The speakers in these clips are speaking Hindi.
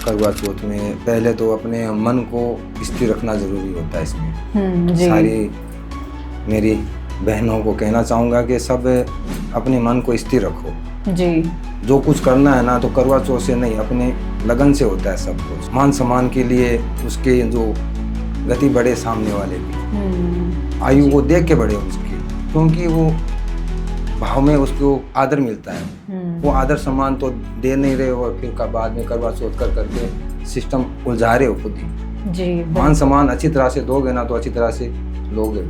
करवा चौथ में पहले तो अपने मन को स्थिर रखना जरूरी होता है इसमें। जी। सारी मेरी बहनों को कहना चाहूँगा कि सब अपने मन को स्थिर रखो। जी। जो कुछ करना है ना तो करवा चौथ से नहीं, अपने लगन से होता है सब कुछ। मान सम्मान के लिए उसके जो गति बढ़े सामने वाले की, आयु को देख के बढ़े उसकी, क्योंकि वो भाव में उसको आदर मिलता है। वो आदर सम्मान तो दे नहीं रहे और फिर का बाद में करवा चौथ कर करके सिस्टम उलझा रहे हो खुद ही। जी। मान सम्मान अच्छी तरह से दोगे ना तो अच्छी तरह से लोगे।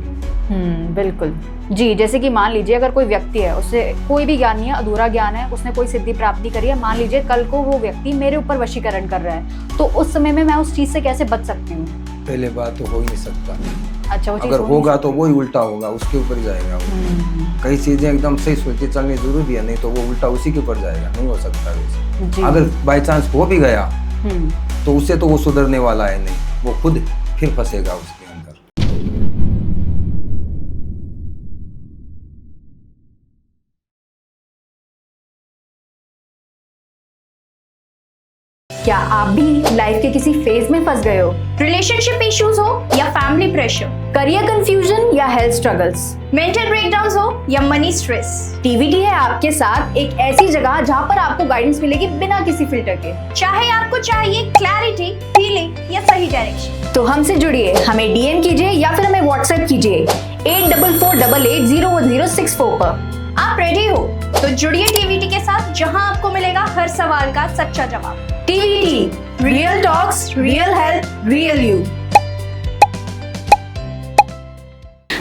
बिल्कुल जी। जैसे कि मान लीजिए अगर कोई व्यक्ति है, उससे कोई भी ज्ञान नहीं है, अधूरा ज्ञान है, उसने कोई सिद्धि प्राप्ति करी है, मान लीजिए कल को वो व्यक्ति मेरे ऊपर वशीकरण कर रहा है, तो उस समय में मैं उस चीज से कैसे बच सकती हूँ? पहले बात तो हो ही नहीं सकता। अच्छा, वो चीज अगर होगा तो वो ही उल्टा होगा, उसके ऊपर ही जाएगा वो। कई चीजें एकदम सही सोच के चलनी जरूरी है, नहीं तो वो उल्टा उसी के ऊपर जाएगा। नहीं हो सकता वैसे। अगर बाई चांस हो भी गया तो उससे तो वो सुधरने वाला है नहीं, वो खुद फिर फंसेगा उसके अंदर। क्या आप भी लाइफ के किसी फेज में फंस गए हो? रिलेशनशिप इश्यूज हो या फैमिली प्रेशर, करियर कंफ्यूजन या हेल्थ स्ट्रगल्स, मेंटल ब्रेकडाउन्स हो या मनी स्ट्रेस, टीवीटी है आपके साथ एक ऐसी जगह जहां पर आपको गाइडेंस मिलेगी बिना किसी फिल्टर के। चाहे आपको चाहिए क्लैरिटी, हीलिंग या सही डायरेक्शन, तो हमसे जुड़िए, हमें डीएम कीजिए या फिर हमें व्हाट्सएप कीजिए 8448801064 पर। आप रेडी हो तो जुड़िए टीवीटी के साथ, जहां आपको मिलेगा हर सवाल का सच्चा जवाब। TVT, real talks, real health, real you.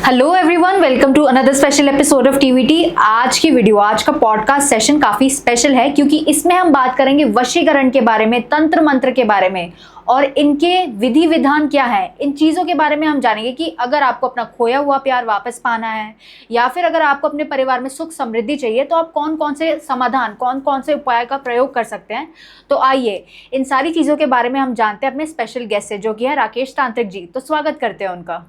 Hello everyone, welcome to another special episode of TVT. आज की वीडियो, आज का पॉडकास्ट सेशन काफी स्पेशल है क्योंकि इसमें हम बात करेंगे वशीकरण के बारे में, तंत्र मंत्र के बारे में और इनके विधि विधान क्या है। इन चीज़ों के बारे में हम जानेंगे कि अगर आपको अपना खोया हुआ प्यार वापस पाना है या फिर अगर आपको अपने परिवार में सुख समृद्धि चाहिए तो आप कौन कौन से समाधान, कौन कौन से उपाय का प्रयोग कर सकते हैं। तो आइए इन सारी चीज़ों के बारे में हम जानते हैं अपने स्पेशल गेस्ट से, जो कि है राकेश तांत्रिक जी। तो स्वागत करते हैं उनका।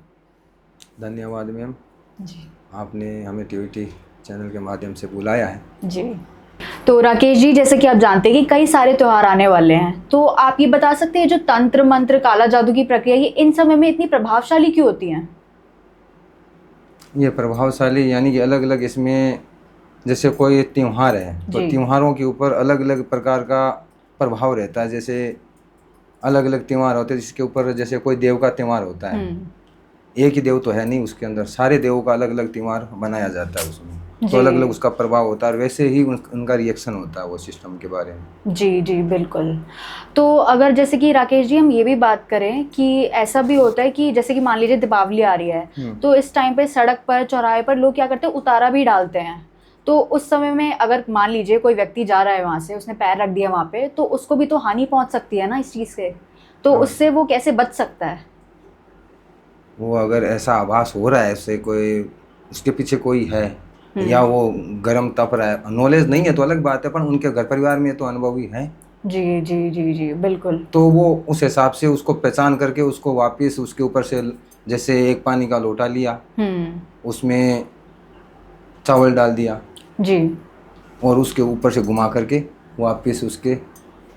धन्यवाद मैम जी। आपने हमें टीवीटी चैनल के माध्यम से बुलाया है। जी। तो राकेश जी, जैसे कि आप जानते हैं कि कई सारे त्योहार आने वाले हैं, तो आप ये बता सकते हैं जो तंत्र मंत्र, काला जादू की प्रक्रिया, ये इन समय में इतनी प्रभावशाली क्यों होती हैं? ये प्रभावशाली यानी कि अलग अलग, इसमें जैसे कोई त्योहार है तो त्योहारों के ऊपर अलग अलग प्रकार का प्रभाव रहता है। जैसे अलग अलग त्योहार होते हैं जिसके ऊपर, जैसे कोई देव का त्योहार होता है, एक ही देव तो है नहीं, उसके अंदर सारे देवों का अलग अलग त्योहार बनाया जाता है उसमें, तो अलग अलग उसका प्रभाव होता है और वैसे ही उनका रिएक्शन होता है वो सिस्टम के बारे में। जी जी बिल्कुल। तो अगर जैसे कि राकेश जी हम ये भी बात करें कि ऐसा भी होता है कि जैसे कि मान लीजिए दीपावली आ रही है तो इस टाइम पे सड़क पर, चौराहे पर लोग क्या करते हैं, उतारा भी डालते हैं। तो उस समय में अगर मान लीजिए कोई व्यक्ति जा रहा है वहाँ से, उसने पैर रख दिया वहाँ पे, तो उसको भी तो हानि पहुँच सकती है ना इस चीज़ से। तो उससे वो कैसे बच सकता है? वो अगर ऐसा आभास हो रहा है उससे, कोई उसके पीछे कोई है या वो गर्म तप रहा है, नॉलेज नहीं है तो अलग बात है, पर उनके घर परिवार में तो अनुभवी है। जी जी जी जी बिल्कुल। तो वो उस हिसाब से उसको पहचान करके उसको वापस उसके ऊपर से, जैसे एक पानी का लोटा लिया, उसमें चावल डाल दिया जी, और उसके ऊपर से घुमा करके वापस उसके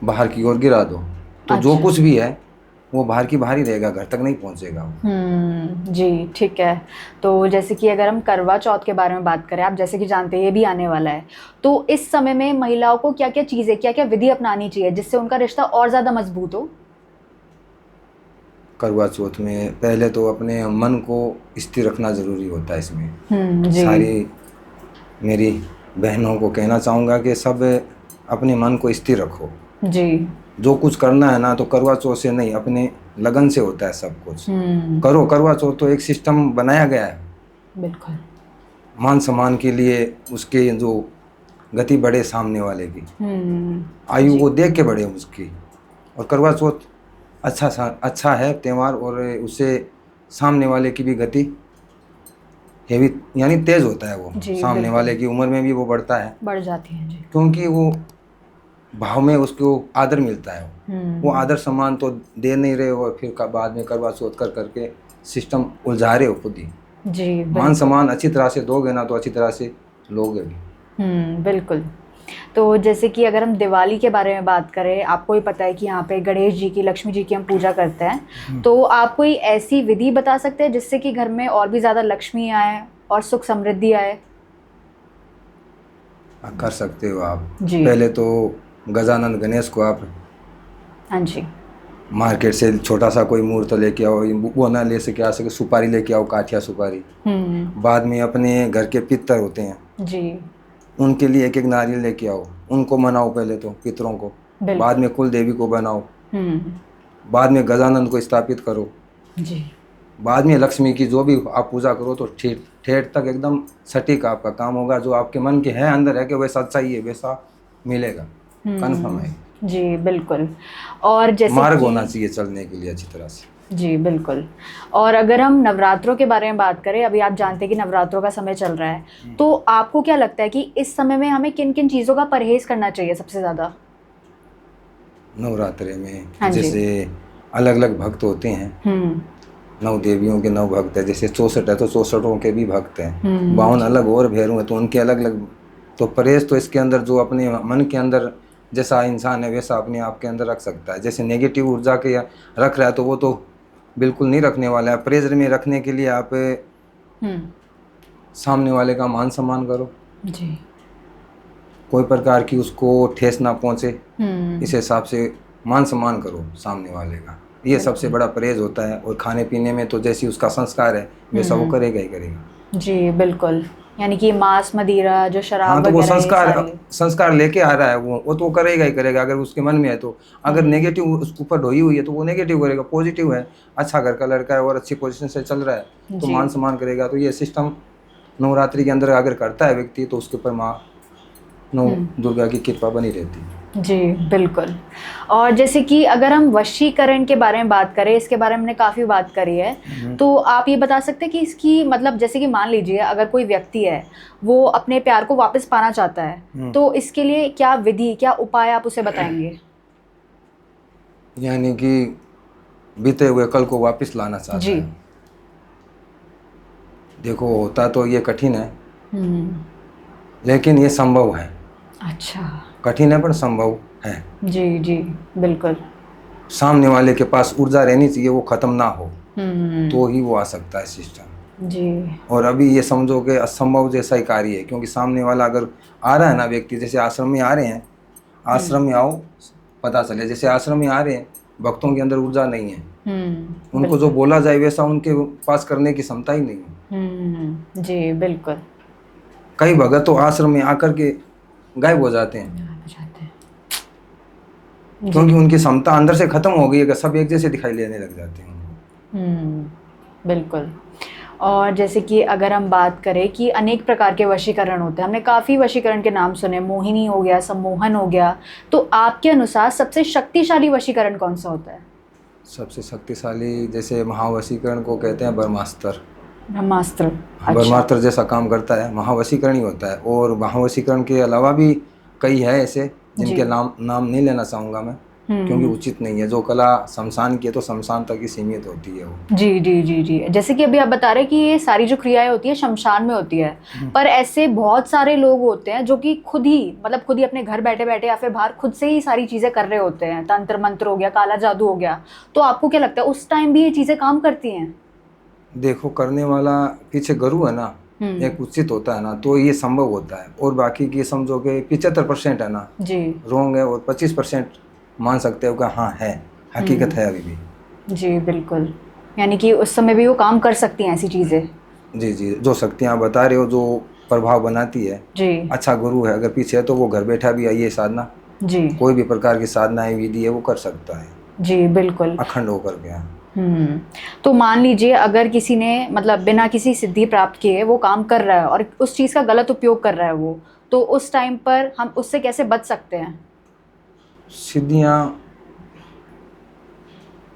बाहर की ओर गिरा दो, तो जो कुछ भी है वो बाहर की बाहर ही रहेगा, घर तक नहीं पहुंचेगा। जी ठीक है। तो जैसे कि अगर हम करवा चौथ के बारे में बात करें, आप जैसे कि जानते हैं ये भी आने वाला है, तो इस समय में महिलाओं को क्या क्या चीज़ें, क्या क्या विधि अपनानी चाहिए जिससे उनका रिश्ता और ज़्यादा मजबूत हो? करवा चौथ में पहले तो अपने मन को स्थिर रखना जरूरी होता है इसमें। सारी मेरी बहनों को कहना चाहूँगा कि सब अपने मन को स्थिर रखो। जी। जो कुछ करना है ना तो करवा चौथ से नहीं, अपने लगन से होता है सब कुछ। करो, करवा चौथ तो एक सिस्टम बनाया गया है। बिल्कुल। मान सम्मान के लिए उसके जो गति बढ़े सामने वाले की, आयु को देख के बढ़े उसकी। और करवा चौथ अच्छा है त्यौहार, और उससे सामने वाले की भी गति हेवी यानी तेज होता है, वो सामने वाले की उम्र में भी वो बढ़ता है, बढ़ जाती है जी, क्योंकि वो भाव में उसको आदर मिलता है। वो आदर सम्मान तो दे नहीं रहे और फिर का बाद में करवा चौथ कर करके सिस्टम उलझा रहे हो खुद ही। जी। मान सम्मान अच्छी तरह से दोगे ना तो अच्छी तरह से लोगे भी। बिल्कुल। तो जैसे कि अगर हम दिवाली के बारे में बात करें, आपको ही पता है कि यहाँ पे गणेश जी की, लक्ष्मी जी की हम पूजा करते हैं, तो आप कोई ऐसी विधि बता सकते हैं जिससे कि घर में और भी ज़्यादा लक्ष्मी आए और सुख समृद्धि आए? कर सकते हो आप। जी। पहले तो गजानन गणेश को आप हाँ जी। मार्केट से छोटा सा कोई मूर्त लेके आओ, वो ना ले सके आ सके सुपारी लेके आओ, काठिया सुपारी। बाद में अपने घर के पितर होते हैं जी। उनके लिए एक एक नारियल लेके आओ, उनको मनाओ पहले तो पितरों को, बाद में कुल देवी को बनाओ, बाद में गजानन को स्थापित करो जी। बाद में लक्ष्मी की जो भी आप पूजा करो तो ठेठ तक एकदम सटीक आपका काम होगा। जो आपके मन के है अंदर है कि वैसा चाहिए वैसा मिलेगा, कन्फर्म है जी। बिल्कुल। और जैसे मार्ग होना चाहिए चलने के लिए अच्छी तरह से। जी बिल्कुल। और अगर हम नवरात्रों के बारे में बात करें, अभी आप जानते हैं कि नवरात्रों का समय चल रहा है, तो आपको क्या लगता है कि इस समय में हमें किन किन चीज़ों का परहेज करना चाहिए सबसे ज़्यादा? नवरात्रे में हाँ जी। जैसे अलग अलग भक्त होते हैं, 9 देवियों के 9 भक्त है, जैसे 64 है तो 64 के भी भक्त हैं, 52 अलग और भैरव हैं तो उनके अलग अलग। तो परहेज तो इसके अंदर जो अपने मन के अंदर जैसा इंसान है वैसा अपने आप के अंदर रख सकता है। जैसे नेगेटिव ऊर्जा के रख रहा है तो वो तो बिल्कुल नहीं रखने वाला है। परहेज में रखने के लिए आप सामने वाले का मान सम्मान करो जी। कोई प्रकार की उसको ठेस ना पहुंचे, इस हिसाब से मान सम्मान करो सामने वाले का, ये सबसे बड़ा परहेज होता है। और खाने पीने में तो जैसी उसका संस्कार है वैसा वो करेगा ही करेगा। जी बिल्कुल। यानी कि मांस मदिरा जो शराब हाँ, तो वो वगैरह संस्कार लेके आ रहा है वो तो करेगा ही करेगा अगर उसके मन में है तो। अगर नेगेटिव उसके ऊपर ढोई हुई है तो वो नेगेटिव करेगा। पॉजिटिव है, अच्छा घर का लड़का है और अच्छी पोजीशन से चल रहा है तो मान सम्मान करेगा। तो ये सिस्टम नवरात्रि के अंदर अगर करता है व्यक्ति तो उसके ऊपर माँ नौ दुर्गा की कृपा बनी रहती है। जी बिल्कुल। और जैसे कि अगर हम वशीकरण के बारे में बात करें, इसके बारे में हमने काफ़ी बात करी है, तो आप ये बता सकते हैं कि इसकी मतलब जैसे कि मान लीजिए अगर कोई व्यक्ति है वो अपने प्यार को वापस पाना चाहता है तो इसके लिए क्या विधि, क्या उपाय आप उसे बताएंगे? यानी कि बीते हुए कल को वापस लाना चाहता है। देखो होता तो ये कठिन है लेकिन ये संभव है। अच्छा। कठिन है पर संभव है। जी जी बिल्कुल। सामने वाले के पास ऊर्जा रहनी चाहिए, वो खत्म ना हो तो ही वो आ सकता है सिस्टम। जी। और अभी ये समझो कि असंभव जैसा ही कार्य है, क्योंकि सामने वाला अगर आ रहा है ना व्यक्ति, जैसे आश्रम में आ रहे हैं, आश्रम में आओ पता चले, जैसे आश्रम में आ रहे हैं भक्तों के अंदर ऊर्जा नहीं है, उनको जो बोला जाए वैसा उनके पास करने की क्षमता ही नहीं है। जी बिल्कुल। कई भगत तो आश्रम में आकर के गायब हो जाते हैं क्योंकि उनकी क्षमता अंदर से खत्म हो गई है, सब एक जैसे दिखाई देने लग जाते हैं। बिल्कुल। और जैसे कि अगर हम बात करें कि अनेक प्रकार के वशीकरण होते हैं, हमने काफ़ी वशीकरण के नाम सुने, मोहिनी हो गया, सम्मोहन हो गया, तो आपके अनुसार सबसे शक्तिशाली वशीकरण कौन सा होता है? सबसे शक्तिशाली जैसे महावशीकरण को कहते हैं ब्रह्मास्त्र। ब्रह्मास्त्र। ब्रह्मास्त्र जैसा काम करता है, महावशीकरण ही होता है। और महावशीकरण के अलावा भी कई है ऐसे जिनके नाम नहीं लेना चाहूँगा मैं क्योंकि उचित नहीं है। जो कला शमशान की है तो शमशान तक ही सीमित होती है वो। जी जी जी जी। जैसे कि अभी आप बता रहे हैं कि ये सारी जो क्रियाएं होती है शमशान में होती है, पर ऐसे बहुत सारे लोग होते हैं जो कि खुद ही अपने घर बैठे बैठे या फिर बाहर खुद से ही सारी चीज़ें कर रहे होते हैं। तंत्र मंत्र हो गया, काला जादू हो गया, तो आपको क्या लगता है उस टाइम भी ये चीज़ें काम करती हैं? देखो करने वाला पीछे गुरु है ना, एक उचित होता है ना, तो ये संभव होता है। और बाकी की समझो कि 75% है ना जी रोंग है और 25% मान सकते हो कि हाँ है, हकीकत है अभी भी। जी बिल्कुल। यानी कि उस समय भी वो काम कर सकती हैं ऐसी चीज़ें। जी जी, जो शक्तियाँ बता रहे हो जो प्रभाव बनाती है जी, अच्छा गुरु है अगर पीछे है तो वो घर बैठा भी ये साधना जी, कोई भी प्रकार की साधनाएं विधि है वो कर सकता है। जी बिल्कुल, अखंड होकर के। तो मान लीजिए अगर किसी ने मतलब बिना किसी सिद्धि प्राप्त किए वो काम कर रहा है और उस चीज़ का गलत उपयोग कर रहा है वो, तो उस टाइम पर हम उससे कैसे बच सकते हैं? सिद्धियाँ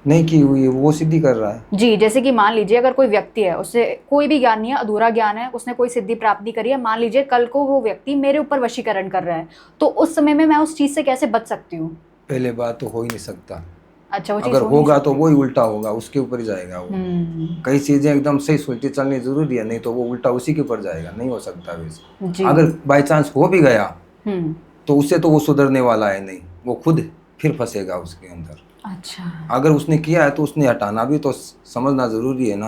नहीं की हुई है वो सिद्धि कर रहा है जी। जैसे कि मान लीजिए अगर कोई व्यक्ति है, उससे कोई भी ज्ञान नहीं है, अधूरा ज्ञान है, उसने कोई सिद्धि प्राप्त नहीं करी है, मान लीजिए कल को वो व्यक्ति मेरे ऊपर वशीकरण कर रहा है, तो उस समय में मैं उस चीज़ से कैसे बच सकती हूँ? पहले बात तो हो ही नहीं सकता। अच्छा, वो अगर होगा तो वो ही उल्टा होगा, उसके ऊपर ही जाएगा वो। कई चीजें एकदम सही सुलटी चलनी जरूरी है, नहीं तो वो उल्टा उसी के ऊपर जाएगा, नहीं हो सकता वैसे। अगर बाई चांस हो भी गया तो उससे तो वो सुधरने वाला है नहीं, वो खुद फिर फंसेगा उसके अंदर। अच्छा। अगर उसने किया है तो उसने हटाना भी तो समझना जरूरी है ना।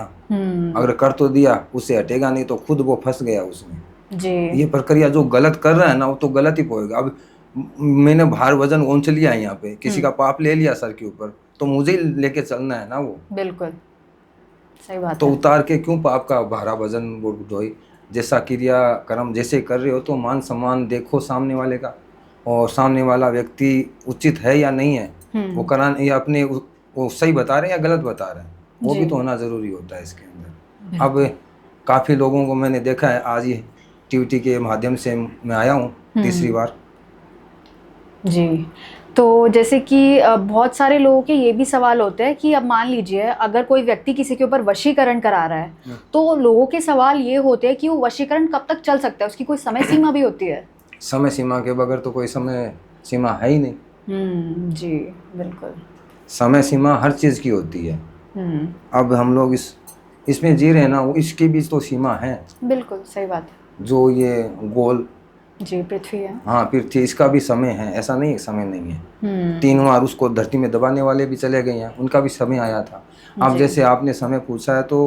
अगर कर तो दिया, उससे हटेगा नहीं तो खुद वो फंस गया उसमें। जी। ये प्रक्रिया जो गलत कर रहा है ना वो तो गलत ही पोएगा। अब मैंने भार वजन ऊंच लिया है यहाँ पे, किसी का पाप ले लिया सर के ऊपर, तो मुझे ही लेके चलना है ना वो। बिल्कुल सही बात तो है। उतार के क्यों पाप का भारा वजन वो ढोई। जैसा क्रिया कर्म जैसे कर रहे हो तो मान सम्मान देखो सामने वाले का, और सामने वाला व्यक्ति उचित है या नहीं है वो कराने, या अपने वो सही बता रहे हैं या गलत बता रहे हैं, वो भी तो होना ज़रूरी होता है इसके अंदर। अब काफ़ी लोगों को मैंने देखा है, आज ये टीवीटी के माध्यम से मैं आया हूँ तीसरी बार। जी। तो जैसे कि बहुत सारे लोगों के ये भी सवाल होते हैं कि अब मान लीजिए अगर कोई व्यक्ति किसी के ऊपर वशीकरण करा रहा है, तो लोगों के सवाल ये होते हैं कि वो वशीकरण कब तक चल सकता है, उसकी कोई समय सीमा भी होती है? समय सीमा के बगैर तो कोई समय सीमा है ही नहीं। जी बिल्कुल। समय सीमा हर चीज़ की होती है। अब हम लोग इसमें जी रहे हैं ना, वो इसके बीच तो सीमा है। बिल्कुल सही बात है। जो ये गोल जी पृथ्वी है, हाँ पृथ्वी, इसका भी समय है, ऐसा नहीं समय नहीं है। 3 बार उसको धरती में दबाने वाले भी चले गए हैं, उनका भी समय आया था। अब जैसे आपने समय पूछा है तो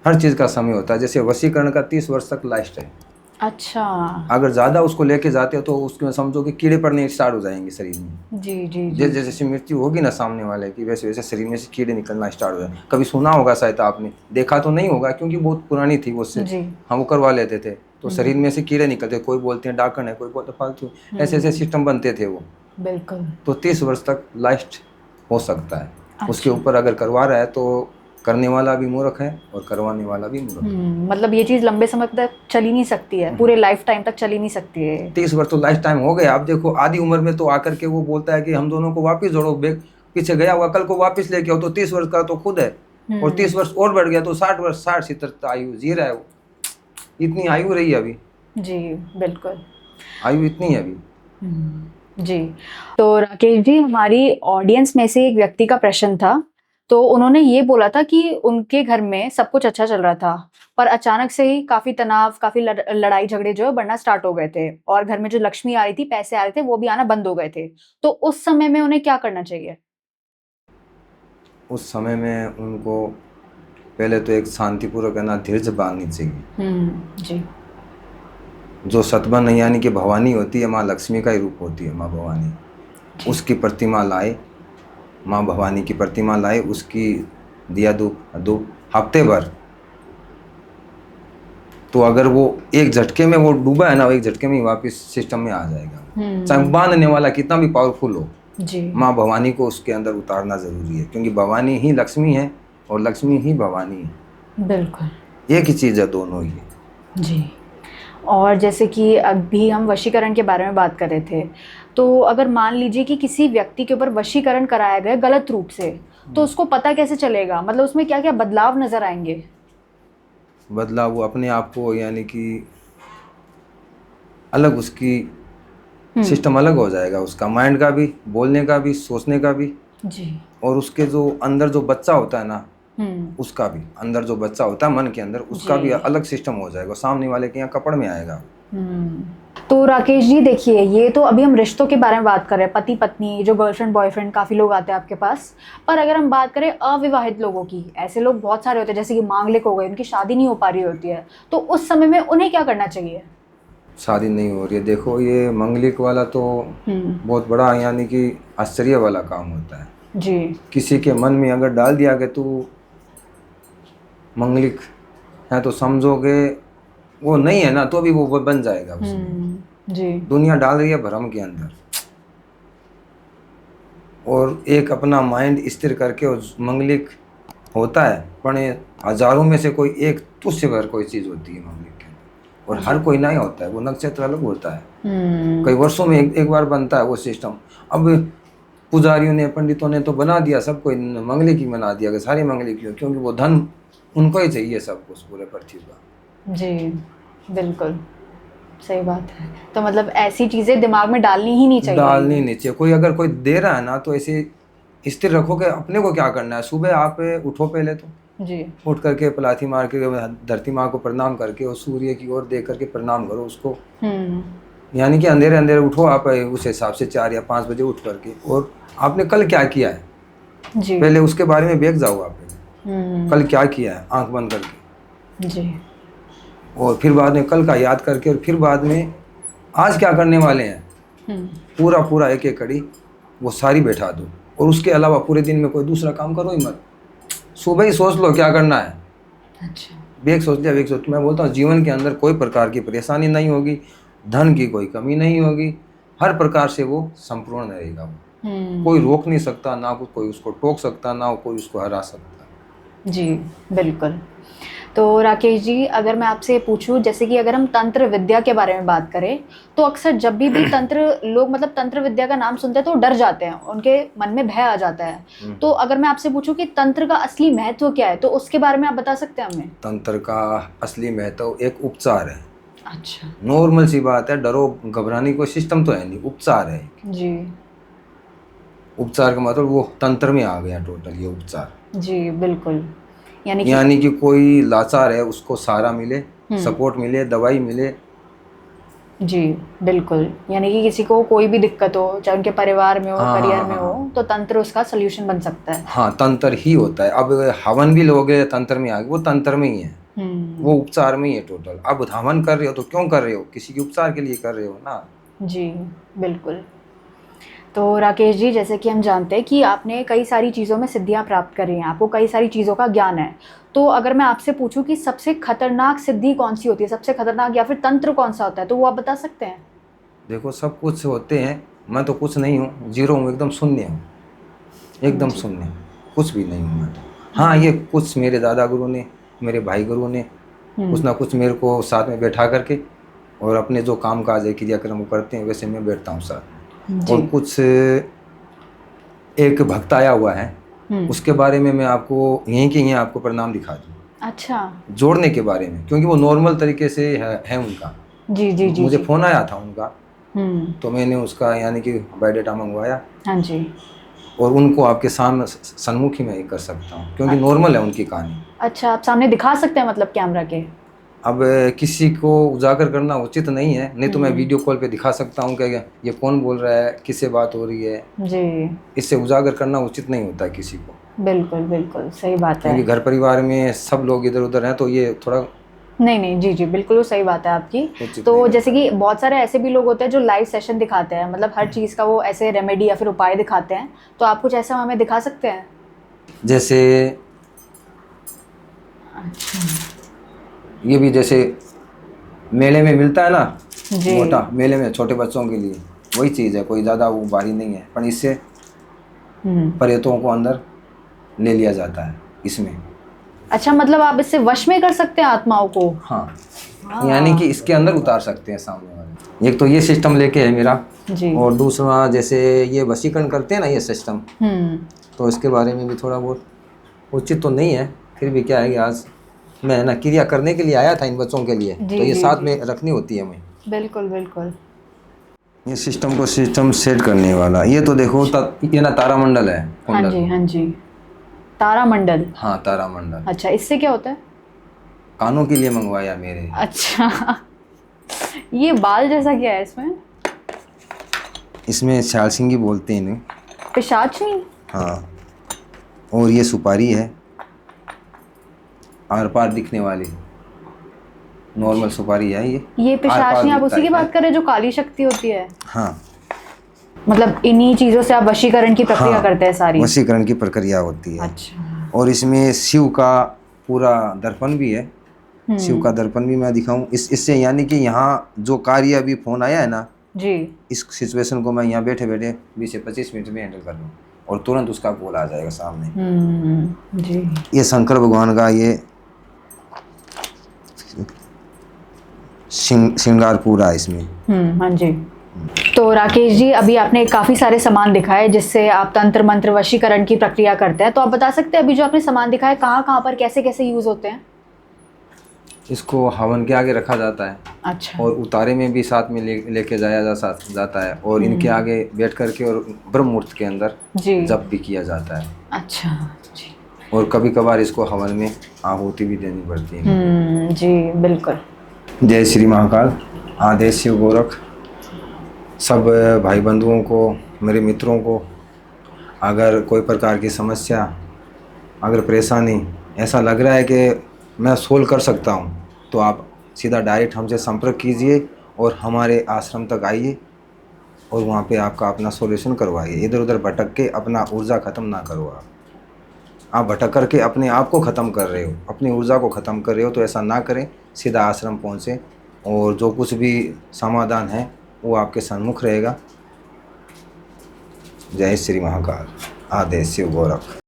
हर चीज़ का समय होता है। जैसे वशीकरण का 30 वर्ष तक लास्ट है। अच्छा। अगर ज़्यादा उसको लेके जाते हो तो उसमें समझो कि कीड़े पड़ने स्टार्ट हो जाएंगे शरीर में। जी जी जी। जैसे जैसे मृत्यु होगी ना सामने वाले की, वैसे वैसे शरीर में से कीड़े निकलना स्टार्ट हो जाए। कभी सुना होगा शायद आपने, देखा तो नहीं होगा क्योंकि बहुत पुरानी थी वो से, हम वो करवा लेते थे तो शरीर में से कीड़े निकलते। कोई बोलते हैं डाकन है, कोई बोलते फालतू, ऐसे ऐसे सिस्टम बनते थे वो। बिल्कुल। तो 30 वर्ष तक लास्ट हो सकता है। उसके ऊपर अगर करवा रहा है तो करने वाला भी मूर्ख है और करवाने वाला भी मूर्ख है। मतलब ये चीज़ लंबे समय तक चल ही नहीं सकती है, पूरे लाइफ टाइम तक चल ही नहीं सकती है। 30 वर्ष तो लाइफ टाइम हो गया। आप देखो आधी उम्र में तो आकर के वो बोलता है कि हम दोनों को वापस जोड़ो, पीछे गया हुआ कल को वापस लेके आओ, तो 30 वर्ष का तो खुद है। और 30 वर्ष और बढ़ गया तो 60 वर्ष, 60-70 आयु जी रहा है वो। इतनी आयु रही है अभी। जी बिल्कुल, आयु इतनी है अभी। जी। तो राकेश जी, हमारी ऑडियंस में से एक व्यक्ति का प्रश्न था, तो उन्होंने ये बोला था कि उनके घर में सब कुछ अच्छा चल रहा था, पर अचानक से ही काफी तनाव, काफी लड़ाई झगड़े जो है बढ़ना स्टार्ट हो गए थे, और घर में जो लक्ष्मी आ रही थी, पैसे आ रहे थे, वो भी आना बंद हो गए थे। तो उस समय में उन्हें क्या करना चाहिए? उस समय में उनको पहले तो एक शांतिपूर्वक धीरज बांधनी चाहिए। जी। जो सतबन यानी कि भवानी होती है, माँ लक्ष्मी का ही रूप होती है माँ भवानी, उसकी प्रतिमा लाए, माँ भवानी की प्रतिमा लाए, उसकी दिया धूप हफ्ते भर। तो अगर वो एक झटके में वो डूबा है ना, वो एक झटके में ही वापस सिस्टम में आ जाएगा। चाहे बांधने वाला कितना भी पावरफुल हो, माँ भवानी को उसके अंदर उतारना जरूरी है, क्योंकि भवानी ही लक्ष्मी है और लक्ष्मी ही भवानी है। बिल्कुल एक ही चीज़ है दोनों ही। जी। और जैसे कि अभी हम वशीकरण के बारे में बात कर रहे थे, तो अगर मान लीजिए कि किसी व्यक्ति के ऊपर वशीकरण कराया गया गलत रूप से, तो उसको पता कैसे चलेगा? मतलब उसमें क्या क्या बदलाव नजर आएंगे? बदलाव वो अपने आप को यानी कि अलग, उसकी सिस्टम अलग हो जाएगा, उसका माइंड का भी, बोलने का भी, सोचने का भी जी। और उसके जो अंदर जो बच्चा होता है ना, उसका भी अंदर जो बच्चा होता है मन के अंदर, उसका भी अलग सिस्टम हो जाएगा, सामने वाले के यहाँ कपड़ में आएगा। तो राकेश जी देखिए, ये तो अभी हम रिश्तों के बारे में बात कर रहे हैं, पति पत्नी, जो गर्लफ्रेंड बॉयफ्रेंड, काफ़ी लोग आते हैं आपके पास। पर अगर हम बात करें अविवाहित लोगों की, ऐसे लोग बहुत सारे होते हैं, जैसे कि मांगलिक हो गए, उनकी शादी नहीं हो पा रही होती है, तो उस समय में उन्हें क्या करना चाहिए? शादी नहीं हो रही है, देखो ये मंगलिक वाला तो बहुत बड़ा यानी कि आश्चर्य वाला काम होता है जी। किसी के मन में अगर डाल दिया कि तू मंगलिक है तो समझोगे वो नहीं है ना, तो भी वो बन जाएगा उसमें। जी। दुनिया डाल रही है भ्रम के अंदर, और एक अपना माइंड स्थिर करके मंगलिक होता है, पर हजारों में से कोई एक तुच्छ भर कोई चीज़ होती है मंगलिक के अंदर, और हर कोई नहीं होता है, वो नक्षत्र अलग होता है, कई वर्षों में एक बार बनता है वो सिस्टम। अब पुजारियों ने, पंडितों ने तो बना दिया, सबको मंगलिक ही बना दिया कि सारे मंगलिक ही हो, क्योंकि वो धन उनको ही चाहिए सब कुछ पूरे पृथ्वी का। जी बिल्कुल सही बात है। तो मतलब ऐसी चीजें दिमाग में डालनी ही नहीं चाहिए। डालनी नहीं चाहिए। कोई अगर कोई दे रहा है ना तो ऐसे स्थिर रखो कि अपने को क्या करना है। सुबह आप उठो, पहले तो जी उठ करके पलाथी मार के धरती माँ को प्रणाम करके और सूर्य की ओर देख करके प्रणाम करो उसको। यानी कि अंधेरे अंधेरे उठो आप उस हिसाब से 4 या 5 बजे उठ करके, और आपने कल क्या किया है जी पहले उसके बारे में बेक जाओ आप पहले। कल क्या किया है आंख बंद करके, जी और फिर बाद में कल का याद करके, और फिर बाद में आज क्या करने वाले हैं पूरा पूरा एक एक कड़ी वो सारी बैठा दो। और उसके अलावा पूरे दिन में कोई दूसरा काम करो ही मत। सुबह ही सोच लो क्या करना है, अच्छा बेग सोच लिया, बेग सोच। मैं बोलता हूँ जीवन के अंदर कोई प्रकार की परेशानी नहीं होगी, धन की कोई कमी नहीं होगी, हर प्रकार से वो संपूर्ण रहेगा। वो कोई रोक नहीं सकता, ना कोई उसको टोक सकता, ना कोई उसको हरा सकता। जी बिल्कुल। तो राकेश जी, अगर मैं आपसे पूछूं, जैसे कि अगर हम तंत्र विद्या के बारे में बात करें, तो अक्सर जब भी तंत्र लोग मतलब तंत्र विद्या का नाम सुनते हैं तो डर जाते हैं, उनके मन में भय आ जाता है। तो अगर मैं आपसे पूछूं कि तंत्र का असली महत्व क्या है, तो उसके बारे में आप बता सकते हैं हमें? तंत्र का असली महत्व एक उपचार है। अच्छा, नॉर्मल सी बात है, डरो घबराने कोई सिस्टम तो है नहीं, उपचार है जी उपचार का मतलब वो तंत्र में आ गया टोटल ये उपचार। जी बिल्कुल। यानी कि कोई लाचार है उसको सहारा मिले, सपोर्ट मिले, दवाई मिले। जी बिल्कुल, यानी कि किसी को कोई भी दिक्कत हो, चाहे उनके परिवार में हो, करियर में हो, तो तंत्र उसका सलूशन बन सकता है। हाँ, तंत्र ही होता है। अब हवन भी लोगे तंत्र में आ गए, वो तंत्र में ही है, वो उपचार में ही है टोटल। अब हवन कर रहे हो तो क्यों कर रहे हो, किसी के उपचार के लिए कर रहे हो ना। जी बिल्कुल। तो राकेश जी, जैसे कि हम जानते हैं कि आपने कई सारी चीज़ों में सिद्धियां प्राप्त करी हैं, आपको कई सारी चीज़ों का ज्ञान है। तो अगर मैं आपसे पूछूं कि सबसे खतरनाक सिद्धि कौन सी होती है, सबसे खतरनाक या फिर तंत्र कौन सा होता है, तो वो आप बता सकते हैं? देखो सब कुछ होते हैं, मैं तो कुछ नहीं हूँ, जीरो हूँ, एकदम शून्य हूँ, एकदम शून्य, कुछ भी नहीं हूँ मैं तो। हाँ, ये कुछ मेरे दादा गुरु ने, मेरे भाई गुरु ने कुछ ना कुछ मेरे को साथ में बैठा करके, और अपने जो काम काज है क्रियाक्रम वो करते हैं, वैसे मैं बैठता हूँ साथ में। और कुछ एक भक्त आया हुआ है, उसके बारे में मैं आपको यहीं के यहीं आपको प्रणाम दिखा दूँ। अच्छा, जोड़ने के बारे में, क्योंकि वो नॉर्मल तरीके से है उनका। जी जी जी मुझे जी। फ़ोन आया था उनका, तो मैंने उसका यानी कि बायोडाटा मंगवाया, हाँ जी। और उनको आपके सामने सन्मुख ही मैं कर सकता हूँ, क्योंकि नॉर्मल है उनकी कहानी। अच्छा, आप सामने दिखा सकते हैं मतलब कैमरा के? अब किसी को उजागर करना उचित नहीं है, नहीं तो मैं वीडियो कॉल पे दिखा सकता हूँ कि ये कौन बोल रहा है, किससे बात हो रही है जी, इससे उजागर करना उचित नहीं होता है किसी को। बिल्कुल बिल्कुल सही बात है। क्योंकि घर परिवार में सब लोग इधर उधर हैं, तो ये थोड़ा नहीं नहीं, जी जी बिल्कुल, वो सही बात है आपकी। उचित तो नहीं है। जैसे कि बहुत सारे ऐसे भी लोग होते हैं जो लाइव सेशन दिखाते हैं, मतलब हर चीज़ का वो ऐसे रेमेडी या फिर उपाय दिखाते हैं, तो आप कुछ ऐसा हमें दिखा सकते हैं? जैसे ये भी जैसे मेले में मिलता है ना, जी। मोटा मेले में छोटे बच्चों के लिए, वही चीज़ है, कोई ज़्यादा वो भारी नहीं है, पर इससे प्रेतों को अंदर ले लिया जाता है इसमें। अच्छा, मतलब आप इससे वश में कर सकते हैं आत्माओं को? हाँ, यानी कि इसके अंदर उतार सकते हैं सामने वाले। एक तो ये सिस्टम लेके है मेरा जी। और दूसरा जैसे ये वशीकरण करते हैं ना ये सिस्टम, तो इसके बारे में भी थोड़ा बहुत उचित तो नहीं है, फिर भी क्या है कि आज मैं ना क्रिया करने के लिए आया था इन बच्चों के लिए, तो ये साथ में रखनी होती है हमें। बिल्कुल बिल्कुल। ये सिस्टम को सिस्टम सेट करने वाला, ये तो देखो ये ना तारामंडल है। हाँ जी हाँ जी, तारामंडल। हाँ, तारामंडल। अच्छा, इससे क्या होता है? कानों के लिए मंगवाया मेरे। अच्छा, ये बाल जैसा क्या है इसमें? इसमें शाल सिंगी बोलते हैं इन्हें। पिशाची? हाँ, और ये सुपारी है, आर पार दिखने वाली नॉर्मल सुपारी है ये पिशाच नहीं, आप उसी की बात कर रहे हैं जो काली शक्ति होती है? हाँ, मतलब इन्हीं चीजों से आप वशीकरण की प्रक्रिया करते हैं सारी? वशीकरण की प्रक्रिया होती है। अच्छा। और इसमें शिव का पूरा दर्पण भी है, शिव का दर्पण भी मैं दिखाऊं इससे, यानी कि यहाँ जो कार्य अभी फोन आया है ना जी, इस सिचुएशन को मैं यहाँ बैठे बैठे 20 से 25 मिनट में हैंडल कर लूँ, और तुरंत उसका कॉल आ जाएगा सामने। जी। ये शंकर भगवान का ये श्रृंगार पूरा है इसमें। हाँ जी। तो राकेश जी, अभी आपने काफ़ी सारे सामान दिखाए जिससे आप तंत्र मंत्र वशीकरण की प्रक्रिया करते हैं, तो आप बता सकते हैं अभी जो आपने सामान दिखाए कहाँ कहाँ पर कैसे कैसे यूज़ होते हैं? इसको हवन के आगे रखा जाता है। अच्छा। और उतारे में भी साथ में लेके जाया जाता है, और इनके आगे बैठ करके और ब्रह्म मुहूर्त के अंदर जी जप भी किया जाता है। अच्छा जी। और कभी कभार इसको हवन में आहुति भी देनी पड़ती है। जी बिल्कुल। जय श्री महाकाल, आदेश शिव गोरख, सब भाई बंधुओं को, मेरे मित्रों को, अगर कोई प्रकार की समस्या, अगर परेशानी ऐसा लग रहा है कि मैं सोल्व कर सकता हूँ, तो आप सीधा डायरेक्ट हमसे संपर्क कीजिए और हमारे आश्रम तक आइए और वहाँ पे आपका अपना सॉल्यूशन करवाइए। इधर उधर भटक के अपना ऊर्जा ख़त्म ना करो। आप भटक करके अपने आप को ख़त्म कर रहे हो, अपनी ऊर्जा को ख़त्म कर रहे हो, तो ऐसा ना करें। सीधा आश्रम पहुँचे और जो कुछ भी समाधान है वो आपके सन्मुख रहेगा। जय श्री महाकाल। आदेश शिव गोरख।